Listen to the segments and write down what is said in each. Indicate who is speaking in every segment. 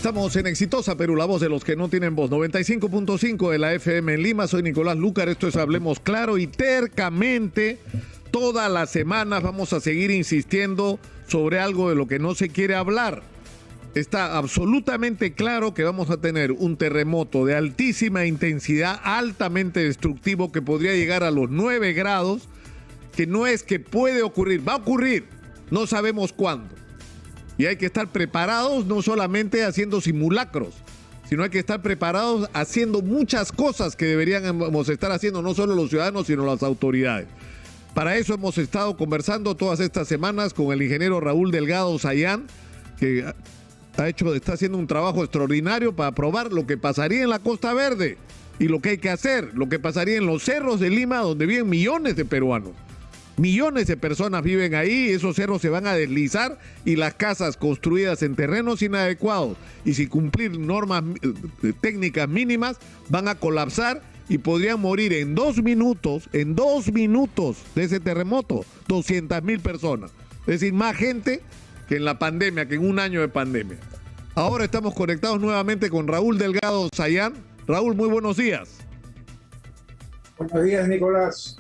Speaker 1: Estamos en Exitosa Perú, la voz de los que no tienen voz. 95.5 de la FM en Lima. Soy Nicolás Lúcar, esto es Hablemos Claro y tercamente todas las semanas vamos a seguir insistiendo sobre algo de lo que no se quiere hablar. Está absolutamente claro que vamos a tener un terremoto de altísima intensidad, altamente destructivo, que podría llegar a los 9 grados, que no es que puede ocurrir, va a ocurrir, no sabemos cuándo. Y hay que estar preparados, no solamente haciendo simulacros, sino hay que estar preparados haciendo muchas cosas que deberíamos estar haciendo, no solo los ciudadanos, sino las autoridades. Para eso hemos estado conversando todas estas semanas con el ingeniero Raúl Delgado Sayán, que está haciendo un trabajo extraordinario para probar lo que pasaría en la Costa Verde y lo que hay que hacer, lo que pasaría en los cerros de Lima, donde viven millones de peruanos. Millones de personas viven ahí, esos cerros se van a deslizar y las casas construidas en terrenos inadecuados y sin cumplir normas técnicas mínimas van a colapsar y podrían morir en 2 minutos de ese terremoto, 200,000 personas. Es decir, más gente que en la pandemia, que en un año de pandemia. Ahora estamos conectados nuevamente con Raúl Delgado Sayán. Raúl, muy buenos días.
Speaker 2: Buenos días, Nicolás.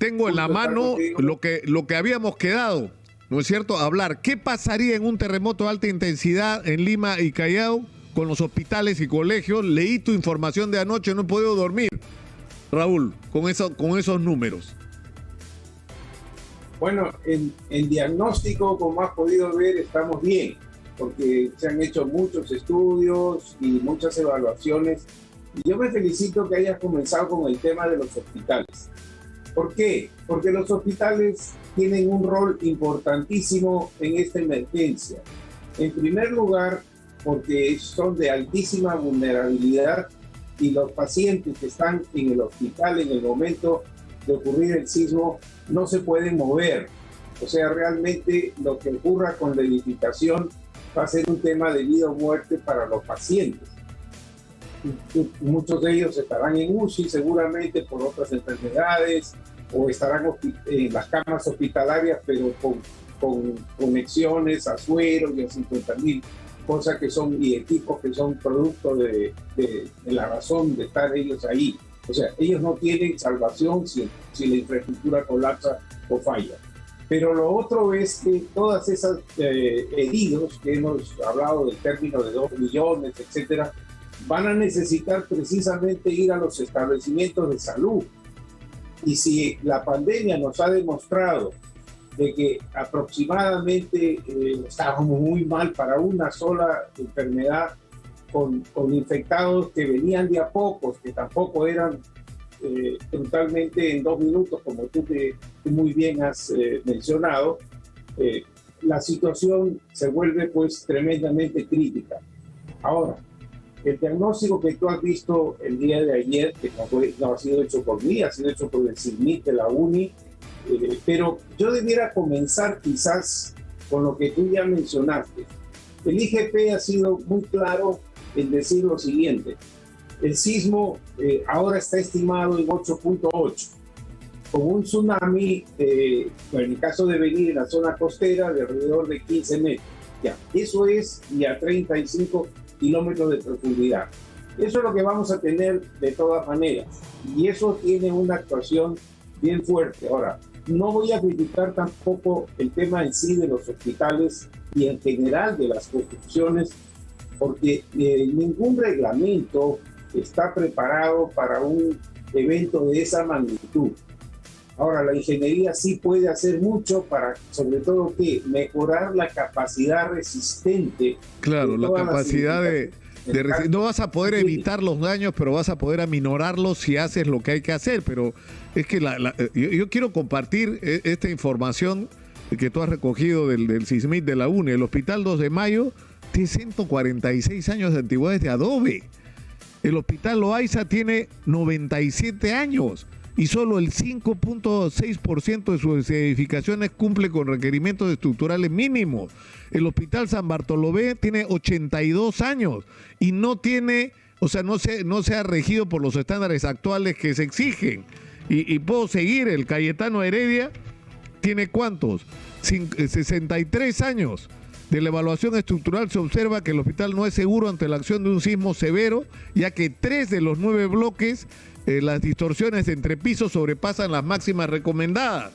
Speaker 1: Tengo en la mano lo que habíamos quedado, ¿no es cierto? Hablar. ¿Qué pasaría en un terremoto de alta intensidad en Lima y Callao con los hospitales y colegios? Leí tu información de anoche, no he podido dormir. Raúl, con esos números.
Speaker 2: Bueno, en diagnóstico, como has podido ver, estamos bien, porque se han hecho muchos estudios y muchas evaluaciones. Y yo me felicito que hayas comenzado con el tema de los hospitales. ¿Por qué? Porque los hospitales tienen un rol importantísimo en esta emergencia. En primer lugar, porque son de altísima vulnerabilidad y los pacientes que están en el hospital en el momento de ocurrir el sismo no se pueden mover. O sea, realmente lo que ocurra con la edificación va a ser un tema de vida o muerte para los pacientes. Muchos de ellos estarán en UCI seguramente por otras enfermedades o estarán en las camas hospitalarias, pero con conexiones a suero y a 50,000 cosas que son y equipos que son producto de la razón de estar ellos ahí. O sea, ellos no tienen salvación si la infraestructura colapsa o falla. Pero lo otro es que todas esas heridos que hemos hablado del término de 2 millones, etcétera, van a necesitar precisamente ir a los establecimientos de salud. Y si la pandemia nos ha demostrado de que aproximadamente estábamos muy mal para una sola enfermedad con infectados que venían de a pocos, que tampoco eran totalmente en 2 minutos, como tú muy bien has mencionado, la situación se vuelve pues tremendamente crítica. Ahora, el diagnóstico que tú has visto el día de ayer, que no ha sido hecho por mí, ha sido hecho por el CISMIT de la UNI, pero yo debiera comenzar quizás con lo que tú ya mencionaste. El IGP ha sido muy claro en decir lo siguiente: el sismo ahora está estimado en 8.8, con un tsunami, en el caso de venir en la zona costera, de alrededor de 15 metros. Ya, eso es y a 35 kilómetros de profundidad. Eso es lo que vamos a tener de todas maneras. Y eso tiene una actuación bien fuerte. Ahora, no voy a criticar tampoco el tema en sí de los hospitales y en general de las construcciones, porque ningún reglamento está preparado para un evento de esa magnitud. Ahora, la ingeniería sí puede hacer mucho para, sobre todo, que mejorar la capacidad resistente.
Speaker 1: Claro, la capacidad de no vas a poder evitar los daños, pero vas a poder aminorarlos si haces lo que hay que hacer. Pero es que yo quiero compartir esta información que tú has recogido del CISMIT de la UNE. El Hospital 2 de Mayo tiene 146 años de antigüedad de adobe. El Hospital Loaiza tiene 97 años. Y solo el 5.6% de sus edificaciones cumple con requerimientos estructurales mínimos. El Hospital San Bartolomé tiene 82 años y no tiene, o sea, no se ha regido por los estándares actuales que se exigen. Y puedo seguir, el Cayetano Heredia tiene ¿cuántos? 63 años. De la evaluación estructural se observa que el hospital no es seguro ante la acción de un sismo severo, ya que 3 de los 9 bloques, las distorsiones entre pisos sobrepasan las máximas recomendadas.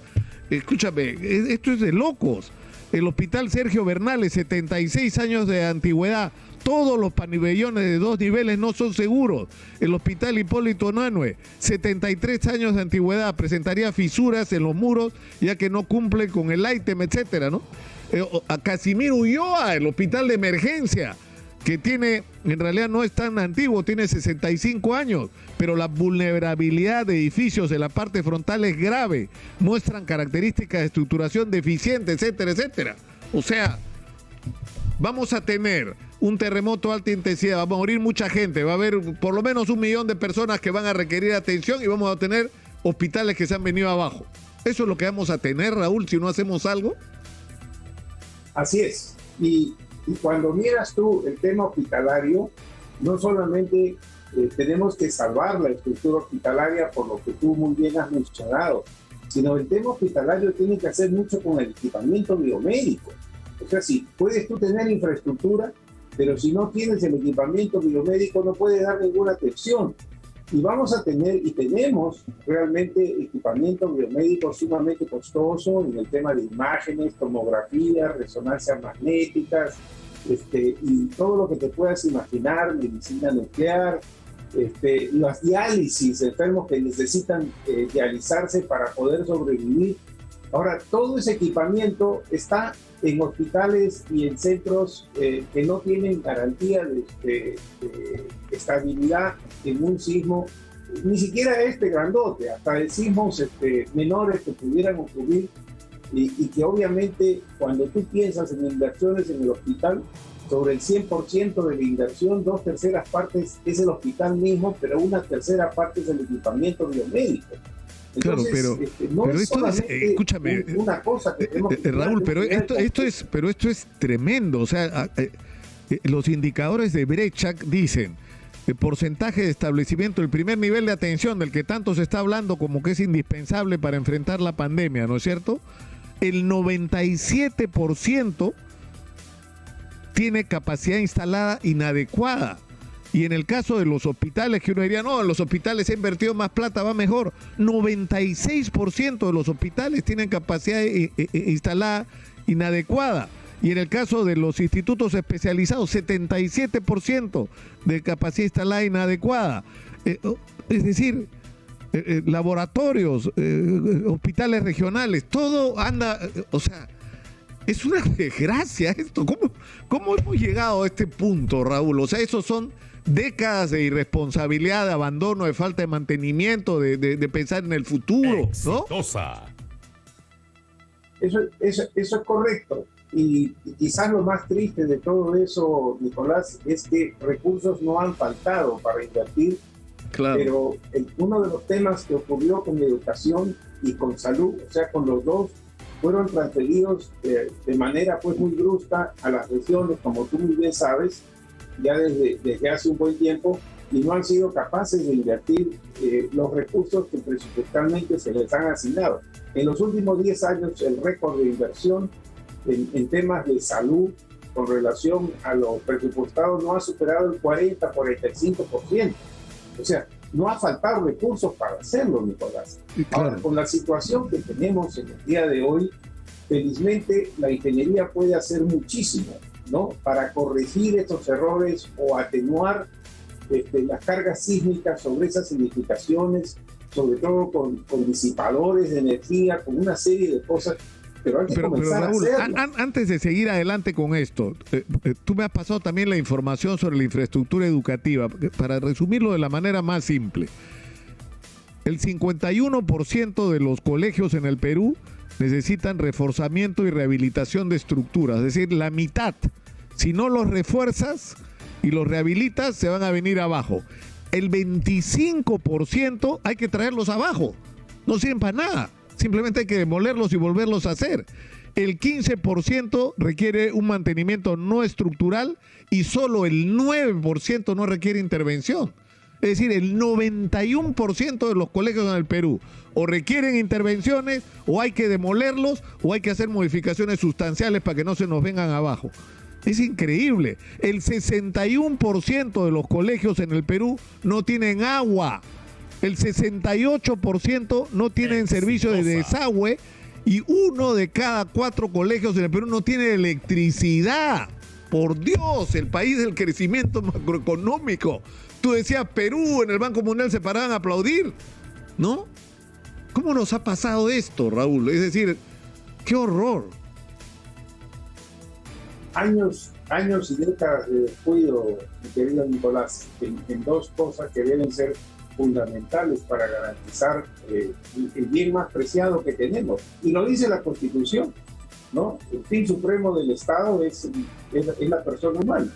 Speaker 1: Escúchame, esto es de locos. El hospital Sergio Bernales, 76 años de antigüedad. Todos los pabellones de 2 niveles no son seguros. El hospital Hipólito Unanue, 73 años de antigüedad, presentaría fisuras en los muros, ya que no cumple con el ITEM, etcétera, ¿no? A Casimiro Ulloa, el hospital de emergencia, que tiene, en realidad no es tan antiguo, tiene 65 años, pero la vulnerabilidad de edificios de la parte frontal es grave, muestran características de estructuración deficiente, etcétera, etcétera. O sea, vamos a tener un terremoto de alta intensidad, va a morir mucha gente, va a haber por lo menos 1 millón de personas que van a requerir atención y vamos a tener hospitales que se han venido abajo. Eso es lo que vamos a tener, Raúl, si no hacemos algo.
Speaker 2: Así es. Y cuando miras tú el tema hospitalario, no solamente tenemos que salvar la estructura hospitalaria por lo que tú muy bien has mencionado, sino el tema hospitalario tiene que hacer mucho con el equipamiento biomédico. O sea, si puedes tú tener infraestructura, pero si no tienes el equipamiento biomédico no puedes dar ninguna atención. Y vamos a tener, y tenemos realmente equipamiento biomédico sumamente costoso en el tema de imágenes, tomografías, resonancias magnéticas, y todo lo que te puedas imaginar, medicina nuclear, las diálisis, enfermos que necesitan dializarse para poder sobrevivir. Ahora, todo ese equipamiento está en hospitales y en centros que no tienen garantía de estabilidad en un sismo, ni siquiera grandote, hasta de sismos menores que pudieran ocurrir y que obviamente cuando tú piensas en inversiones en el hospital, sobre el 100% de la inversión, 2/3 partes es el hospital mismo, pero 1/3 parte es el equipamiento biomédico. Entonces,
Speaker 1: claro,
Speaker 2: no
Speaker 1: pero
Speaker 2: es
Speaker 1: esto es, escúchame,
Speaker 2: una cosa que tenemos que
Speaker 1: Raúl, pero esto es tremendo. O sea, los indicadores de Brechak dicen el porcentaje de establecimiento, el primer nivel de atención del que tanto se está hablando como que es indispensable para enfrentar la pandemia, ¿no es cierto? El 97% tiene capacidad instalada inadecuada. Y en el caso de los hospitales, que uno diría, no, en los hospitales se ha invertido más plata, va mejor. 96% de los hospitales tienen capacidad instalada inadecuada. Y en el caso de los institutos especializados, 77% de capacidad instalada inadecuada. Es decir, laboratorios, hospitales regionales, todo anda, o sea, es una desgracia esto. ¿Cómo hemos llegado a este punto, Raúl? O sea, esos son décadas de irresponsabilidad, de abandono, de falta de mantenimiento, de pensar en el futuro, ¿no?
Speaker 2: Eso es correcto. Y quizás lo más triste de todo eso, Nicolás, es que recursos no han faltado para invertir. Claro. Pero uno de los temas que ocurrió con educación y con salud, o sea, con los dos, fueron transferidos de manera pues muy brusca a las regiones, como tú muy bien sabes, ya desde hace un buen tiempo, y no han sido capaces de invertir los recursos que presupuestalmente se les han asignado. En los últimos 10 años, el récord de inversión en temas de salud con relación a lo presupuestado no ha superado el 40-45%. O sea, no ha faltado recursos para hacerlo, Nicolás. Claro. Ahora, con la situación que tenemos en el día de hoy, felizmente la ingeniería puede hacer muchísimo, ¿no? Para corregir estos errores o atenuar las cargas sísmicas sobre esas edificaciones, sobre todo con disipadores de energía, con una serie de cosas. Pero hay que comenzar
Speaker 1: Raúl,
Speaker 2: a hacerlo.
Speaker 1: Antes de seguir adelante con esto, tú me has pasado también la información sobre la infraestructura educativa. Para resumirlo de la manera más simple, el 51% de los colegios en el Perú necesitan reforzamiento y rehabilitación de estructuras, es decir, la mitad. Si no los refuerzas y los rehabilitas, se van a venir abajo. El 25% hay que traerlos abajo, no sirven para nada. Simplemente hay que demolerlos y volverlos a hacer. El 15% requiere un mantenimiento no estructural y solo el 9% no requiere intervención. Es decir, el 91% de los colegios en el Perú o requieren intervenciones, o hay que demolerlos, o hay que hacer modificaciones sustanciales para que no se nos vengan abajo. Es increíble. El 61% de los colegios en el Perú no tienen agua. El 68% no tienen servicio de desagüe. Y 1 de cada 4 colegios en el Perú no tiene electricidad. Por Dios, el país del crecimiento macroeconómico. Tú decías, Perú, en el Banco Mundial se paraban a aplaudir, ¿no? ¿Cómo nos ha pasado esto, Raúl? Es decir, qué horror.
Speaker 2: Años y décadas de descuido, mi querido Nicolás, en 2 cosas que deben ser fundamentales para garantizar el bien más preciado que tenemos. Y lo dice la Constitución, ¿no? El fin supremo del Estado es la persona humana.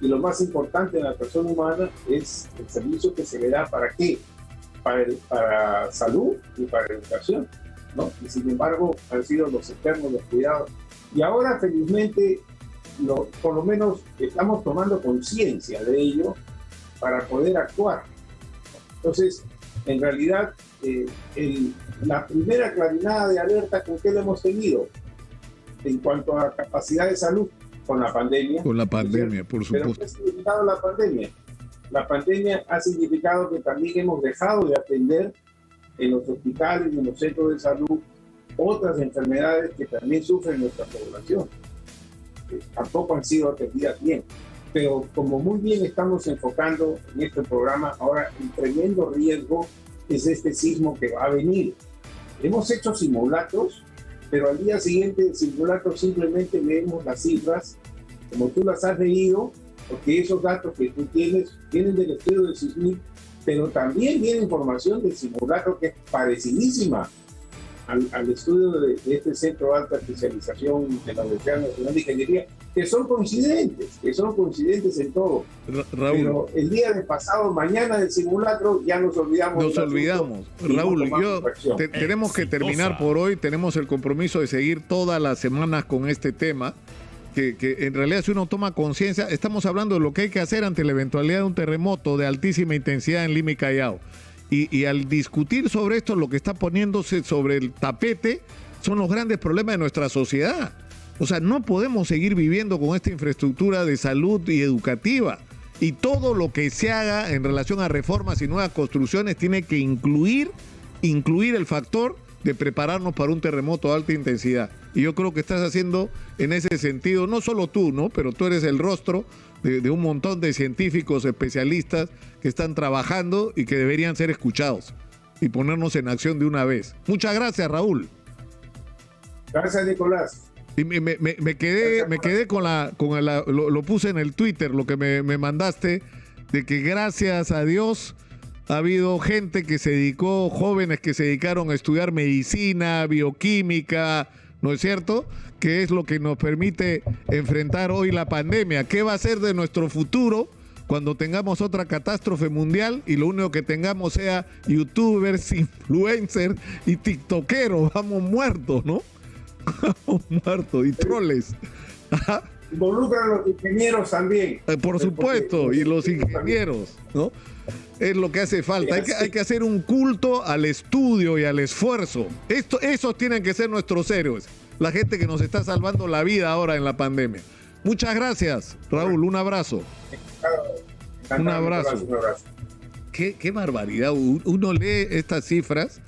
Speaker 2: Y lo más importante en la persona humana es el servicio que se le da, ¿para qué? Para salud y para educación, ¿no? Y sin embargo han sido los eternos descuidados. Y ahora felizmente por lo menos estamos tomando conciencia de ello para poder actuar. Entonces, en realidad, la primera clarinada de alerta, ¿con qué lo hemos tenido? En cuanto a capacidad de salud, con la pandemia.
Speaker 1: Con la pandemia, por supuesto.
Speaker 2: ¿Pero qué ha significado la pandemia? La pandemia ha significado que también hemos dejado de atender en los hospitales y en los centros de salud otras enfermedades que también sufren nuestra población. Tampoco han sido atendidas bien. Pero como muy bien estamos enfocando en este programa, ahora el tremendo riesgo es este sismo que va a venir. Hemos hecho simulacros, pero al día siguiente del simulacro simplemente leemos las cifras, como tú las has leído, porque esos datos que tú tienes vienen del estudio del sismil, pero también viene información del simulacro que es parecidísima al estudio de este Centro de Alta Especialización de la Universidad Nacional de Ingeniería, que son coincidentes en todo.
Speaker 1: Raúl,
Speaker 2: pero el día de pasado mañana del simulacro ya nos olvidamos.
Speaker 1: Raúl, tenemos que terminar por hoy, tenemos el compromiso de seguir todas las semanas con este tema, que en realidad si uno toma conciencia, estamos hablando de lo que hay que hacer ante la eventualidad de un terremoto de altísima intensidad en Lima y Callao. Y al discutir sobre esto, lo que está poniéndose sobre el tapete son los grandes problemas de nuestra sociedad. O sea, no podemos seguir viviendo con esta infraestructura de salud y educativa. Y todo lo que se haga en relación a reformas y nuevas construcciones tiene que incluir el factor de prepararnos para un terremoto de alta intensidad. Y yo creo que estás haciendo en ese sentido, no solo tú, ¿no? Pero tú eres el rostro de un montón de científicos, especialistas que están trabajando y que deberían ser escuchados y ponernos en acción de una vez. Muchas gracias, Raúl.
Speaker 2: Gracias, Nicolás.
Speaker 1: Y me quedé con lo puse en el Twitter, lo que me mandaste, de que gracias a Dios ha habido gente que se dedicó, jóvenes que se dedicaron a estudiar medicina, bioquímica, ¿no es cierto? Que es lo que nos permite enfrentar hoy la pandemia. ¿Qué va a ser de nuestro futuro cuando tengamos otra catástrofe mundial y lo único que tengamos sea youtubers, influencers y tiktokeros? Vamos muertos, ¿no? Vamos muertos y troles.
Speaker 2: Involucran a los ingenieros también.
Speaker 1: Por supuesto, y los ingenieros, ¿no? Es lo que hace falta. Hay que hacer un culto al estudio y al esfuerzo. Esos tienen que ser nuestros héroes. La gente que nos está salvando la vida ahora en la pandemia. Muchas gracias, Raúl. Un abrazo. Un abrazo. Qué barbaridad. Uno lee estas cifras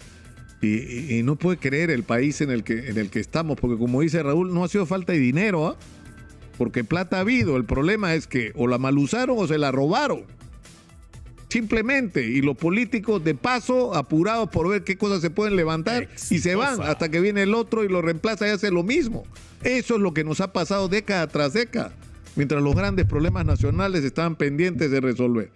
Speaker 1: y no puede creer el país en el que estamos, porque como dice Raúl, no ha sido falta de dinero, ¿eh? Porque plata ha habido. El problema es que o la mal usaron o se la robaron. Simplemente. Y los políticos de paso, apurados por ver qué cosas se pueden levantar, y se van hasta que viene el otro y lo reemplaza y hace lo mismo. Eso es lo que nos ha pasado década tras década, mientras los grandes problemas nacionales estaban pendientes de resolver.